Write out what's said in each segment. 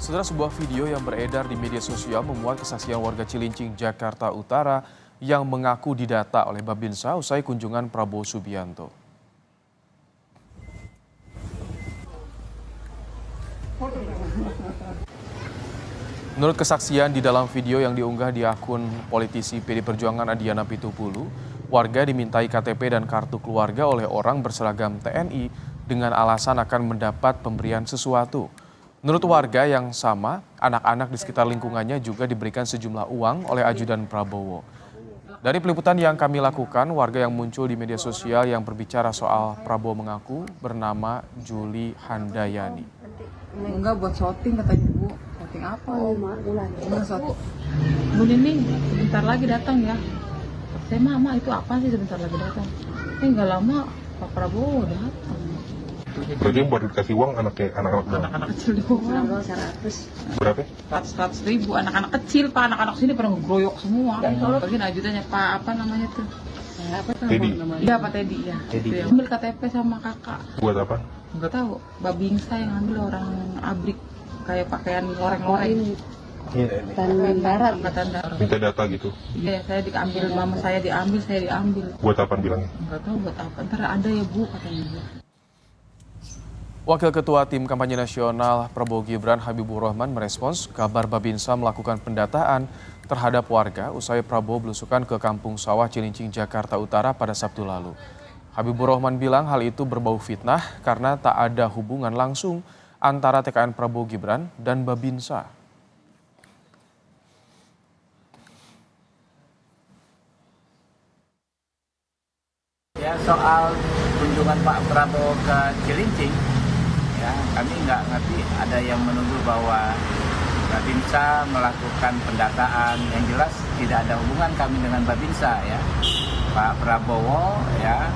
Saudara, sebuah video yang beredar di media sosial memuat kesaksian warga Cilincing, Jakarta Utara yang mengaku didata oleh Babinsa usai kunjungan Prabowo Subianto. Menurut kesaksian di dalam video yang diunggah di akun politisi PD Perjuangan Adiana Pitupulu, warga dimintai KTP dan kartu keluarga oleh orang berseragam TNI dengan alasan akan mendapat pemberian sesuatu. Menurut warga yang sama, anak-anak di sekitar lingkungannya juga diberikan sejumlah uang oleh ajudan Prabowo. Dari peliputan yang kami lakukan, warga yang muncul di media sosial yang berbicara soal Prabowo mengaku bernama Juli Handayani. Enggak, buat shooting katanya Bu. Shooting apa? Enggak shooting. Bu Nining sebentar lagi datang ya. Saya mama itu apa sih sebentar lagi datang? Enggak lama Pak Prabowo datang. Berarti yang baru dikasih uang anak-anak doang? Anak-anak kecil doang. 100. Berapa? 100 ribu anak-anak kecil Pak, anak-anak sini pada ngegroyok semua. Bagian ajudannya Pak apa namanya tuh? Apa tuh Teddy. namanya? Iya Pak Teddy ya. Teddy. Itu ya. Ambil KTP sama kakak. Buat apa? Enggak tahu. Babingsa yang ambil orang abrik kayak pakaian loreng-loreng. Tangan darat. Angkatan darat. Minta data gitu? Iya, saya diambil, mama saya diambil. Buat apa bilangnya? Enggak tahu buat apa. Ntar ada ya Bu katanya Bu. Wakil Ketua Tim Kampanye Nasional Prabowo Gibran Habibur Rahman merespons kabar Babinsa melakukan pendataan terhadap warga usai Prabowo belusukan ke Kampung Sawah Cilincing, Jakarta Utara pada Sabtu lalu. Habibur Rahman bilang hal itu berbau fitnah karena tak ada hubungan langsung antara TKN Prabowo Gibran dan Babinsa. Ya, soal kunjungan Pak Prabowo ke Cilincing, ya kami nggak ngerti ada yang menuduh bahwa Babinsa melakukan pendataan. Yang jelas tidak ada hubungan kami dengan Babinsa ya. Pak Prabowo ya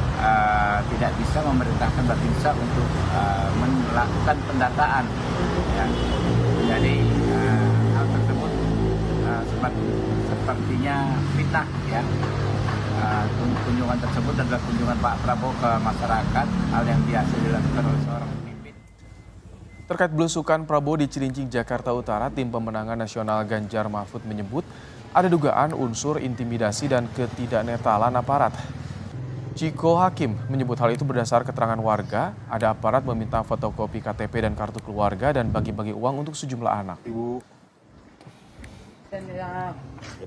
tidak bisa memerintahkan Babinsa untuk melakukan pendataan. Ya. Jadi hal tersebut sepertinya fitnah ya. Kunjungan tersebut adalah kunjungan Pak Prabowo ke masyarakat, hal yang biasa dilakukan oleh seorang pemimpin. Terkait belusukan Prabowo di Cilincing, Jakarta Utara, Tim Pemenangan Nasional Ganjar Mahfud menyebut ada dugaan unsur intimidasi dan ketidaknetralan aparat. Ciko Hakim menyebut hal itu berdasar keterangan warga, ada aparat meminta fotokopi KTP dan kartu keluarga dan bagi-bagi uang untuk sejumlah anak. Ibu.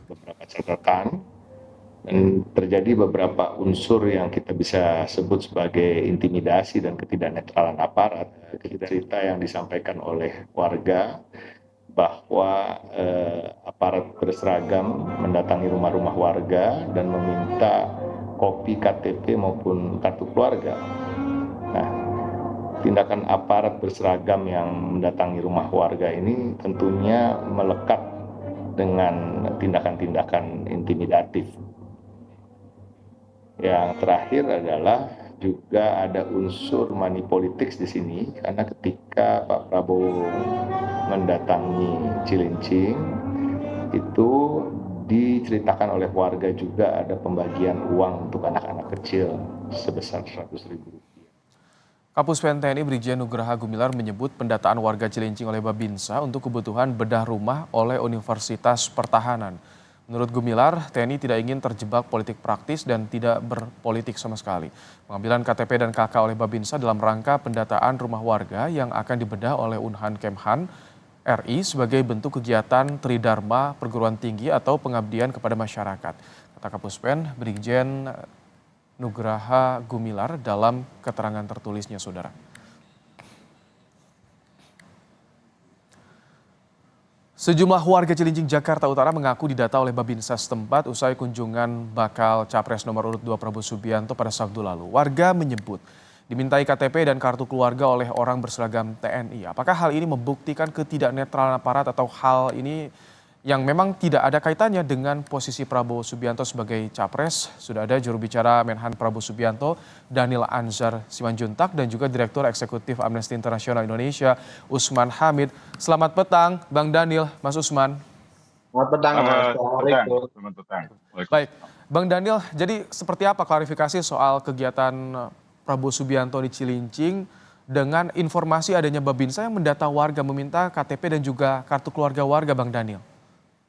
Beberapa catatan dan terjadi beberapa unsur yang kita bisa sebut sebagai intimidasi dan ketidaknetralan aparat. Cerita yang disampaikan oleh warga bahwa aparat berseragam mendatangi rumah-rumah warga dan meminta kopi KTP maupun kartu keluarga. Nah, tindakan aparat berseragam yang mendatangi rumah warga ini tentunya melekat dengan tindakan-tindakan intimidatif. Yang terakhir adalah juga ada unsur money politics di sini, karena ketika Pak Prabowo mendatangi Cilincing itu diceritakan oleh warga juga ada pembagian uang untuk anak-anak kecil sebesar Rp100.000. Kapuspen TNI Brigjen Nugraha Gumilar menyebut pendataan warga Cilincing oleh Babinsa untuk kebutuhan bedah rumah oleh Universitas Pertahanan. Menurut Gumilar, TNI tidak ingin terjebak politik praktis dan tidak berpolitik sama sekali. Pengambilan KTP dan KK oleh Babinsa dalam rangka pendataan rumah warga yang akan dibedah oleh Unhan Kemhan RI sebagai bentuk kegiatan Tridharma perguruan tinggi atau pengabdian kepada masyarakat. Kata Kapuspen Brigjen Nugraha Gumilar dalam keterangan tertulisnya, saudara. Sejumlah warga Cilincing, Jakarta Utara mengaku didata oleh Babinsa setempat usai kunjungan bakal Capres nomor urut 2 Prabowo Subianto pada Sabtu lalu. Warga menyebut dimintai KTP dan kartu keluarga oleh orang berseragam TNI. Apakah hal ini membuktikan ketidaknetralan aparat atau hal ini yang memang tidak ada kaitannya dengan posisi Prabowo Subianto sebagai Capres? Sudah ada juru bicara Menhan Prabowo Subianto, Daniel Anzar Simanjuntak, dan juga Direktur Eksekutif Amnesty International Indonesia, Usman Hamid. Selamat petang, Bang Daniel, Mas Usman. Selamat petang, Mas. Selamat petang. Baik, Bang Daniel, jadi seperti apa klarifikasi soal kegiatan Prabowo Subianto di Cilincing dengan informasi adanya Babinsa yang mendata warga meminta KTP dan juga kartu keluarga warga, Bang Daniel?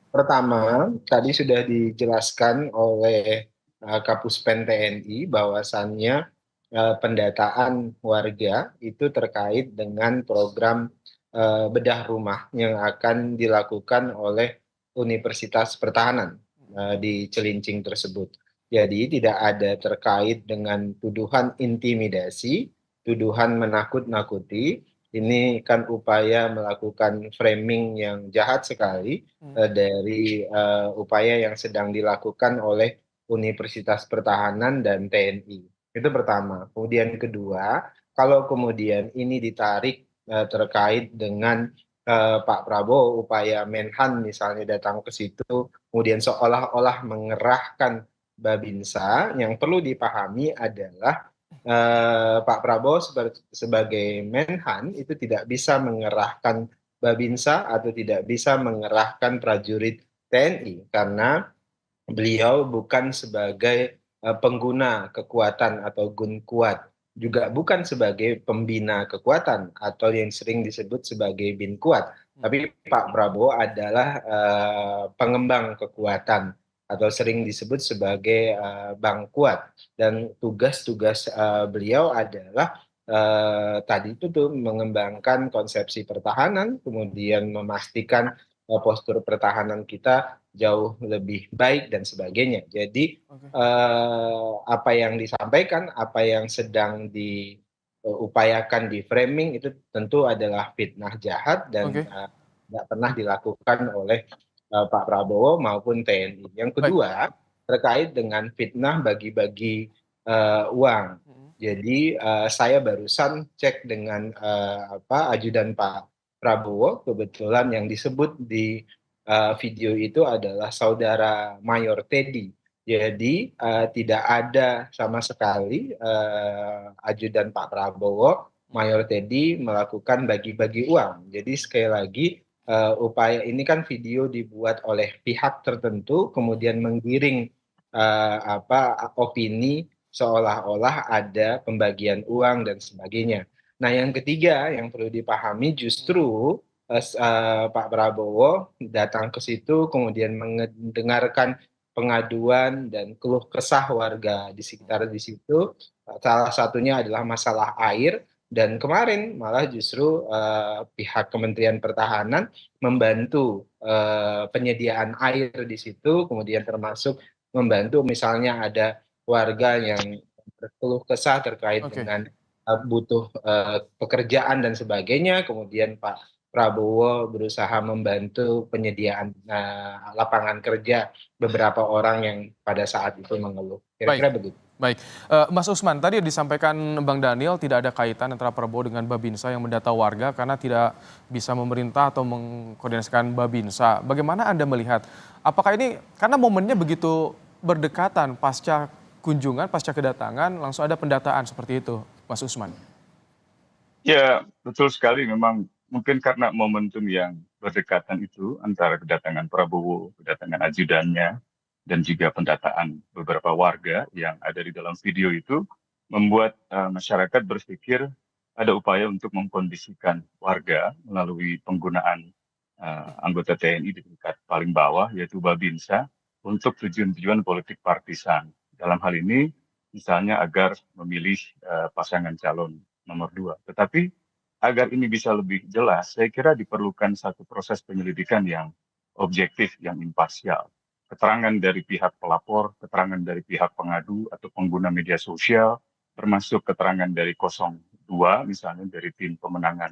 Pertama, tadi sudah dijelaskan oleh Kapus Pen TNI bahwasannya pendataan warga itu terkait dengan program bedah rumah yang akan dilakukan oleh Universitas Pertahanan di Cilincing tersebut. Jadi tidak ada terkait dengan tuduhan intimidasi, tuduhan menakut-nakuti. Ini kan upaya melakukan framing yang jahat sekali dari upaya yang sedang dilakukan oleh Universitas Pertahanan dan TNI. Itu pertama. Kemudian kedua, kalau kemudian ini ditarik terkait dengan Pak Prabowo, upaya Menhan misalnya datang ke situ, kemudian seolah-olah mengerahkan Babinsa, yang perlu dipahami adalah Pak Prabowo sebagai Menhan itu tidak bisa mengerahkan Babinsa atau tidak bisa mengerahkan prajurit TNI karena beliau bukan sebagai pengguna kekuatan atau gun kuat, juga bukan sebagai pembina kekuatan atau yang sering disebut sebagai bin kuat. Tapi Pak Prabowo adalah pengembang kekuatan atau sering disebut sebagai Bang Kuat. Dan tugas-tugas beliau adalah tadi itu tuh mengembangkan konsepsi pertahanan, kemudian memastikan postur pertahanan kita jauh lebih baik dan sebagainya. Jadi apa yang disampaikan, apa yang sedang diupayakan di framing itu tentu adalah fitnah jahat dan Oke, tidak pernah dilakukan oleh Pak Prabowo maupun TNI. Yang baik. kedua, terkait dengan fitnah bagi-bagi uang. Jadi saya barusan cek dengan ajudan Pak Prabowo, kebetulan yang disebut di video itu adalah saudara Mayor Teddy. Jadi tidak ada sama sekali ajudan Pak Prabowo, Mayor Teddy melakukan bagi-bagi uang. Jadi sekali lagi upaya ini kan video dibuat oleh pihak tertentu kemudian menggiring opini seolah-olah ada pembagian uang dan sebagainya. Nah, yang ketiga yang perlu dipahami justru Pak Prabowo datang ke situ kemudian mendengarkan pengaduan dan keluh kesah warga di sekitar di situ. Salah satunya adalah masalah air. Dan kemarin malah justru pihak Kementerian Pertahanan membantu penyediaan air di situ, kemudian termasuk membantu misalnya ada warga yang berkeluh kesah terkait Oke, dengan butuh pekerjaan dan sebagainya, kemudian Pak Prabowo berusaha membantu penyediaan lapangan kerja beberapa orang yang pada saat itu mengeluh. baik. Kira-kira begitu. Baik, Mas Usman, tadi disampaikan Bang Daniel tidak ada kaitan antara Prabowo dengan Babinsa yang mendata warga karena tidak bisa memerintah atau mengkoordinasikan Babinsa. Bagaimana Anda melihat? Apakah ini karena momennya begitu berdekatan pasca kunjungan, pasca kedatangan, langsung ada pendataan seperti itu, Mas Usman? Ya, betul sekali. Memang mungkin karena momentum yang berdekatan itu antara kedatangan Prabowo, kedatangan ajudannya, dan juga pendataan beberapa warga yang ada di dalam video itu membuat masyarakat berpikir ada upaya untuk mengkondisikan warga melalui penggunaan anggota TNI di tingkat paling bawah yaitu Babinsa untuk tujuan-tujuan politik partisan. Dalam hal ini misalnya agar memilih pasangan calon nomor 2. Tetapi agar ini bisa lebih jelas, saya kira diperlukan satu proses penyelidikan yang objektif, yang imparsial. Keterangan dari pihak pelapor, keterangan dari pihak pengadu atau pengguna media sosial, termasuk keterangan dari 02, misalnya dari tim pemenangan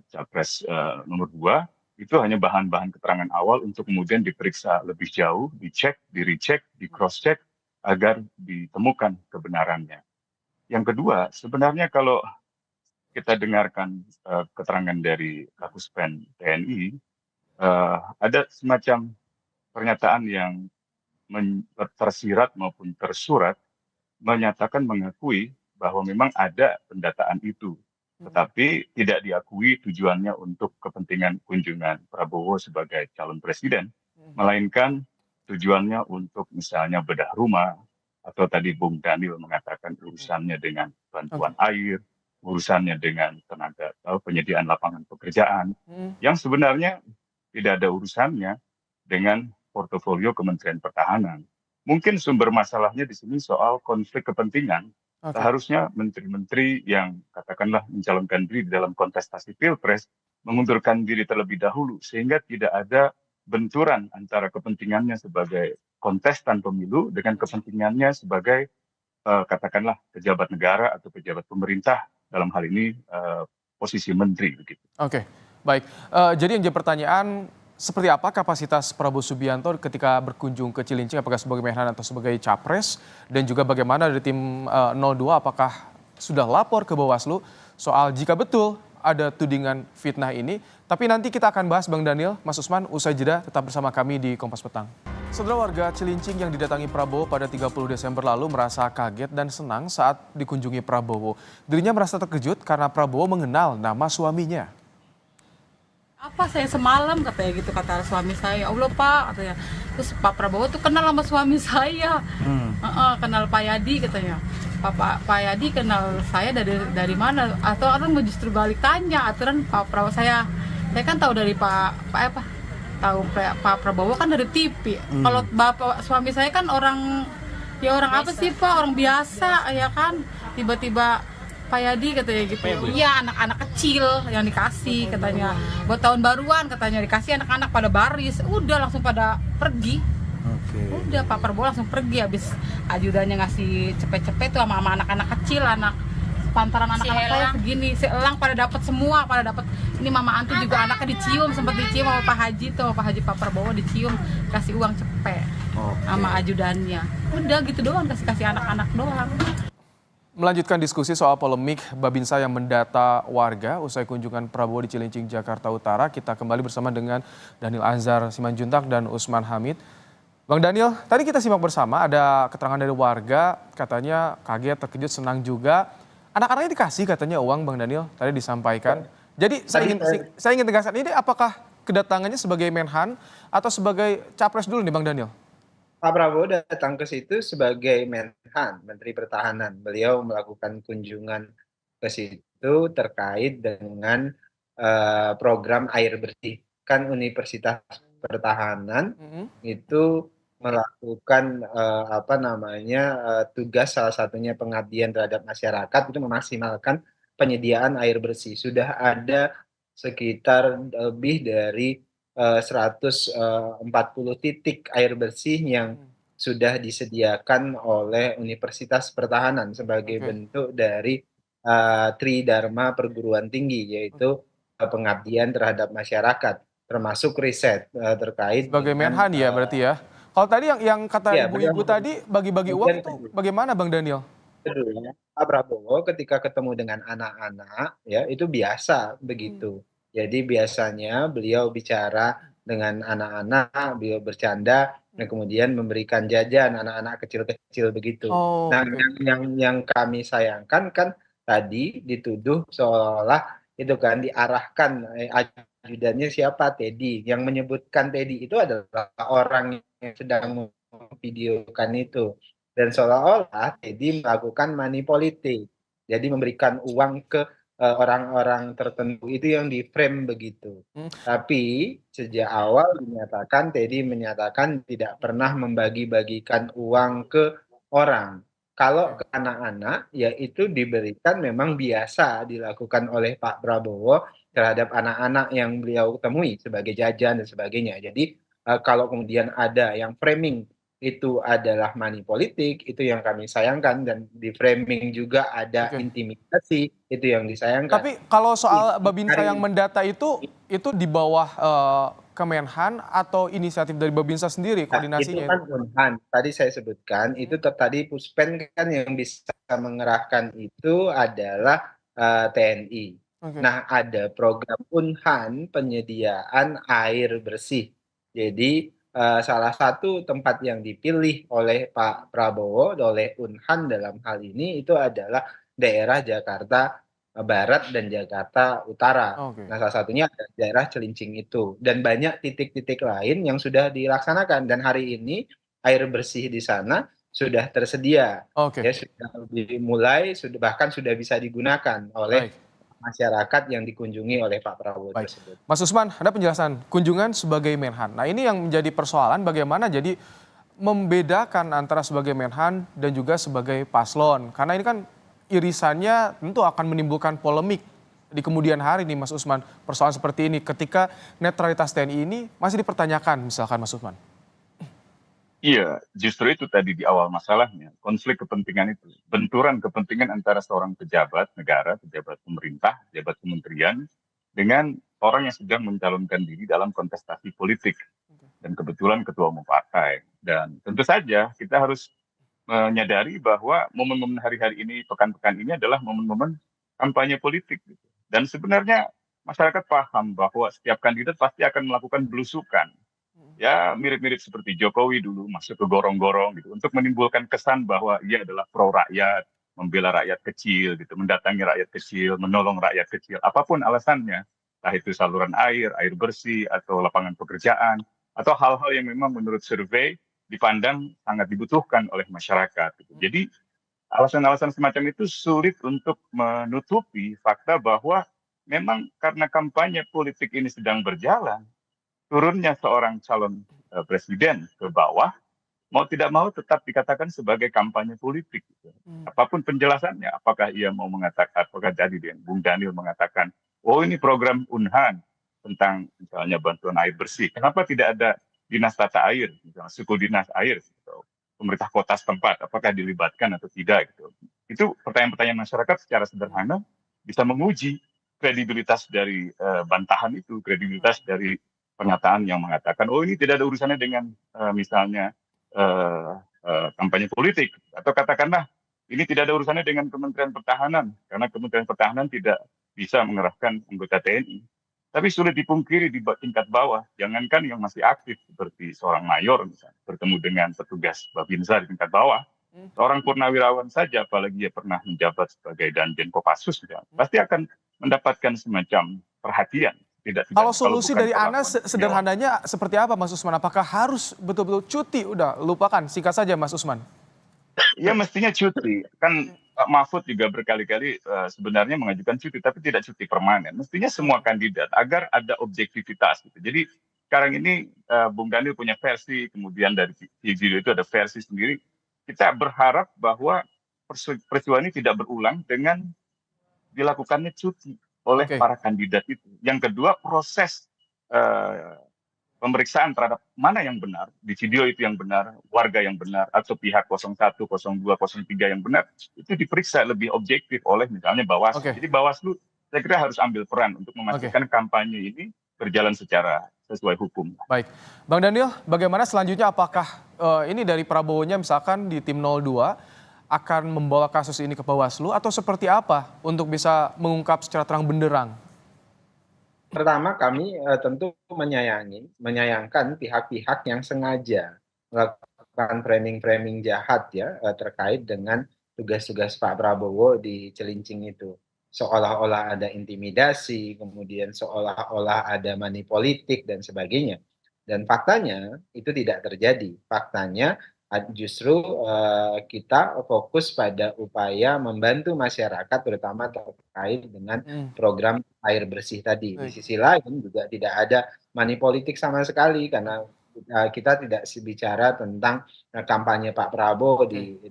Capres nomor 2, itu hanya bahan-bahan keterangan awal untuk kemudian diperiksa lebih jauh, dicek, di-recheck, di-cross-check, agar ditemukan kebenarannya. Yang kedua, sebenarnya kalau kita dengarkan keterangan dari Kapus Pen TNI, ada semacam pernyataan yang tersirat maupun tersurat menyatakan mengakui bahwa memang ada pendataan itu, tetapi tidak diakui tujuannya untuk kepentingan kunjungan Prabowo sebagai calon presiden, melainkan tujuannya untuk misalnya bedah rumah, atau tadi Bung Daniel mengatakan urusannya dengan bantuan air, urusannya dengan tenaga atau penyediaan lapangan pekerjaan yang sebenarnya tidak ada urusannya dengan portofolio Kementerian Pertahanan. Mungkin sumber masalahnya di sini soal konflik kepentingan. Oke. Seharusnya menteri-menteri yang katakanlah mencalonkan diri dalam kontestasi Pilpres mengundurkan diri terlebih dahulu sehingga tidak ada benturan antara kepentingannya sebagai kontestan pemilu dengan kepentingannya sebagai katakanlah pejabat negara atau pejabat pemerintah dalam hal ini posisi menteri begitu. Oke, baik. Jadi yang jadi pertanyaan, seperti apa kapasitas Prabowo Subianto ketika berkunjung ke Cilincing, apakah sebagai Menhan atau sebagai Capres? Dan juga bagaimana dari tim 02, apakah sudah lapor ke Bawaslu soal jika betul ada tudingan fitnah ini? Tapi nanti kita akan bahas, Bang Daniel, Mas Usman, usai jeda, tetap bersama kami di Kompas Petang. Saudara, warga Cilincing yang didatangi Prabowo pada 30 Desember lalu merasa kaget dan senang saat dikunjungi Prabowo. Dirinya merasa terkejut karena Prabowo mengenal nama suaminya. Apa saya semalam katanya gitu, kata suami saya. Allah Pak katanya. Terus Pak Prabowo tuh kenal sama suami saya. Kenal Pak Yadi katanya. Pak Yadi kenal saya dari mana? Atau orang mau justru balik tanya aturan Pak Prabowo saya kan tahu dari tahu Pak Prabowo kan dari TV. Kalau bapak suami saya kan orang apa sih Pak, orang biasa ya kan. Tiba-tiba Pak Yadi katanya gitu. Iya, anak-anak kecil yang dikasih katanya. Buat tahun baruan katanya dikasih, anak-anak pada baris. Udah langsung pada pergi. Udah Pak Prabowo langsung pergi habis ajudannya ngasih cepet-cepet tuh sama anak-anak kecil, anak pantaran anak-anak saya segini, seelang pada dapat semua, pada dapat. Ini Mama Anti juga anaknya dicium, sempat dicium sama Pak Haji tuh, Pak Haji Pak Prabowo dicium, kasih uang cepet sama ajudannya. Udah gitu doang, kasih anak-anak doang. Melanjutkan diskusi soal polemik Babinsa yang mendata warga usai kunjungan Prabowo di Cilincing, Jakarta Utara, kita kembali bersama dengan Daniel Anzar Simanjuntak dan Usman Hamid. Bang Daniel, tadi kita simak bersama ada keterangan dari warga, katanya kaget, terkejut, senang juga. Anak-anaknya dikasih katanya uang, Bang Daniel, tadi disampaikan. Jadi saya ingin tegaskan, ini apakah kedatangannya sebagai Menhan atau sebagai Capres dulu nih Bang Daniel? Pak Prabowo datang ke situ sebagai Menhan, Menteri Pertahanan. Beliau melakukan kunjungan ke situ terkait dengan program air bersih. Kan Universitas Pertahanan itu melakukan tugas salah satunya pengabdian terhadap masyarakat itu memaksimalkan penyediaan air bersih. Sudah ada sekitar lebih dari 140 titik air bersih yang sudah disediakan oleh Universitas Pertahanan sebagai bentuk dari Tridharma perguruan tinggi, yaitu pengabdian terhadap masyarakat, termasuk riset terkait sebagai Menhan ya berarti ya. Kalau tadi yang kata ibu-ibu tadi bagi-bagi uang itu bagaimana Bang Daniel? Pak Prabowo ketika ketemu dengan anak-anak ya itu biasa begitu. Jadi biasanya beliau bicara dengan anak-anak, beliau bercanda dan kemudian memberikan jajan anak-anak kecil-kecil begitu. Nah, yang kami sayangkan kan tadi dituduh seolah itu kan diarahkan ajudannya siapa, Teddy. Yang menyebutkan Teddy itu adalah orang yang sedang memvideokan itu. Dan seolah-olah Teddy melakukan money politik. Jadi memberikan uang ke orang-orang tertentu, itu yang di frame begitu. Tapi sejak awal Teddy menyatakan tidak pernah membagi-bagikan uang ke orang. Kalau ke anak-anak, ya itu diberikan memang biasa dilakukan oleh Pak Prabowo terhadap anak-anak yang beliau temui sebagai jajan dan sebagainya. Jadi kalau kemudian ada yang framing itu adalah money politik, itu yang kami sayangkan, dan di framing juga ada intimidasi, itu yang disayangkan. Tapi kalau soal Babinsa yang mendata itu di bawah Kemenhan atau inisiatif dari Babinsa sendiri koordinasinya? Itu kan Unhan, tadi saya sebutkan, itu tadi Puspen kan yang bisa mengerahkan itu adalah TNI. Nah, ada program Unhan penyediaan air bersih. Jadi salah satu tempat yang dipilih oleh Pak Prabowo, oleh Unhan dalam hal ini itu adalah daerah Jakarta Barat dan Jakarta Utara. Nah, salah satunya ada daerah Cilincing itu. Dan banyak titik-titik lain yang sudah dilaksanakan. Dan hari ini air bersih di sana sudah tersedia, Oke, ya sudah dimulai, bahkan sudah bisa digunakan oleh baik. masyarakat yang dikunjungi oleh Pak Prabowo Baik, tersebut. Mas Usman, ada penjelasan kunjungan sebagai Menhan. Nah ini yang menjadi persoalan bagaimana jadi membedakan antara sebagai Menhan dan juga sebagai paslon. Karena ini kan irisannya tentu akan menimbulkan polemik di kemudian hari nih Mas Usman. Persoalan seperti ini ketika netralitas TNI ini masih dipertanyakan misalkan Mas Usman. Iya, justru itu tadi di awal masalahnya, konflik kepentingan itu, benturan kepentingan antara seorang pejabat negara, pejabat pemerintah, pejabat kementerian, dengan orang yang sedang mencalonkan diri dalam kontestasi politik, dan kebetulan ketua umum partai. Dan tentu saja kita harus menyadari bahwa momen-momen hari-hari ini, pekan-pekan ini adalah momen-momen kampanye politik. Gitu. Dan sebenarnya masyarakat paham bahwa setiap kandidat pasti akan melakukan belusukan. Ya mirip-mirip seperti Jokowi dulu masuk ke gorong-gorong gitu untuk menimbulkan kesan bahwa ia adalah pro rakyat, membela rakyat kecil gitu, mendatangi rakyat kecil, menolong rakyat kecil, apapun alasannya, entah itu saluran air, air bersih atau lapangan pekerjaan atau hal-hal yang memang menurut survei dipandang sangat dibutuhkan oleh masyarakat gitu. Jadi alasan-alasan semacam itu sulit untuk menutupi fakta bahwa memang karena kampanye politik ini sedang berjalan, turunnya seorang calon presiden ke bawah, mau tidak mau tetap dikatakan sebagai kampanye politik. Gitu. Apapun penjelasannya, apakah ia mau mengatakan, apakah tadi Bung Daniel mengatakan, oh ini program Unhan tentang misalnya bantuan air bersih, kenapa tidak ada dinas tata air, misalnya suku dinas air, gitu. Pemerintah kota setempat, apakah dilibatkan atau tidak, gitu. Itu pertanyaan-pertanyaan masyarakat secara sederhana bisa menguji kredibilitas dari bantahan itu, kredibilitas dari pernyataan yang mengatakan, oh ini tidak ada urusannya dengan misalnya kampanye politik, atau katakanlah ini tidak ada urusannya dengan Kementerian Pertahanan, karena Kementerian Pertahanan tidak bisa mengerahkan anggota TNI. Tapi sulit dipungkiri di tingkat bawah, jangankan yang masih aktif seperti seorang mayor misalnya, bertemu dengan petugas Babinsa di tingkat bawah, seorang purnawirawan saja, apalagi dia pernah menjabat sebagai Danjen Kopassus, pasti akan mendapatkan semacam perhatian. Kalau solusi dari Anda sederhananya seperti apa Mas Usman? Apakah harus betul-betul cuti? Udah lupakan, singkat saja Mas Usman. Ya mestinya cuti. Kan Pak Mahfud juga berkali-kali sebenarnya mengajukan cuti, tapi tidak cuti permanen. Mestinya semua kandidat agar ada objektivitas. Gitu. Jadi sekarang ini Bung Daniel punya versi, kemudian dari video itu ada versi sendiri. Kita berharap bahwa peristiwa ini tidak berulang dengan dilakukannya cuti oleh para kandidat itu. Yang kedua, proses pemeriksaan terhadap mana yang benar, di video itu yang benar, warga yang benar, atau pihak 01, 02, 03 yang benar, itu diperiksa lebih objektif oleh misalnya Bawaslu. Jadi Bawaslu saya kira harus ambil peran untuk memastikan kampanye ini berjalan secara sesuai hukum. Baik, Bang Daniel, bagaimana selanjutnya? Apakah ini dari Prabowo-nya misalkan di tim 02, akan membawa kasus ini ke Bawaslu atau seperti apa untuk bisa mengungkap secara terang benderang? Pertama, kami tentu menyayangkan pihak-pihak yang sengaja melakukan framing-framing jahat ya terkait dengan tugas-tugas Pak Prabowo di Cilincing itu. Seolah-olah ada intimidasi, kemudian seolah-olah ada money politik dan sebagainya. Dan faktanya itu tidak terjadi. Faktanya justru kita fokus pada upaya membantu masyarakat terutama terkait dengan program air bersih tadi. Di sisi lain juga tidak ada money politik sama sekali karena kita tidak bicara tentang kampanye Pak Prabowo di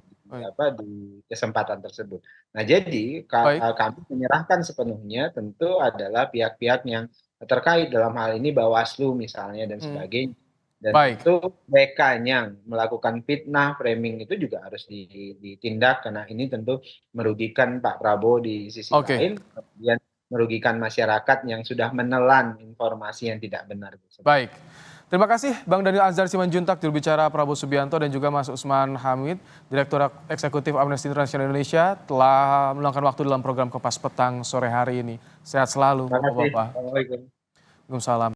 kesempatan tersebut. Nah jadi kami menyerahkan sepenuhnya tentu adalah pihak-pihak yang terkait dalam hal ini Bawaslu misalnya dan sebagainya. Dan itu mereka yang melakukan fitnah, framing itu juga harus ditindak karena ini tentu merugikan Pak Prabowo di sisi lain, kemudian merugikan masyarakat yang sudah menelan informasi yang tidak benar. Baik, terima kasih Bang Daniel Anzar Simanjuntak, jurubicara Prabowo Subianto, dan juga Mas Usman Hamid, Direktur Eksekutif Amnesty International Indonesia, telah meluangkan waktu dalam program Kompas Petang sore hari ini. Sehat selalu Bapak-Bapak. Waalaikumsalam. Waalaikumsalam.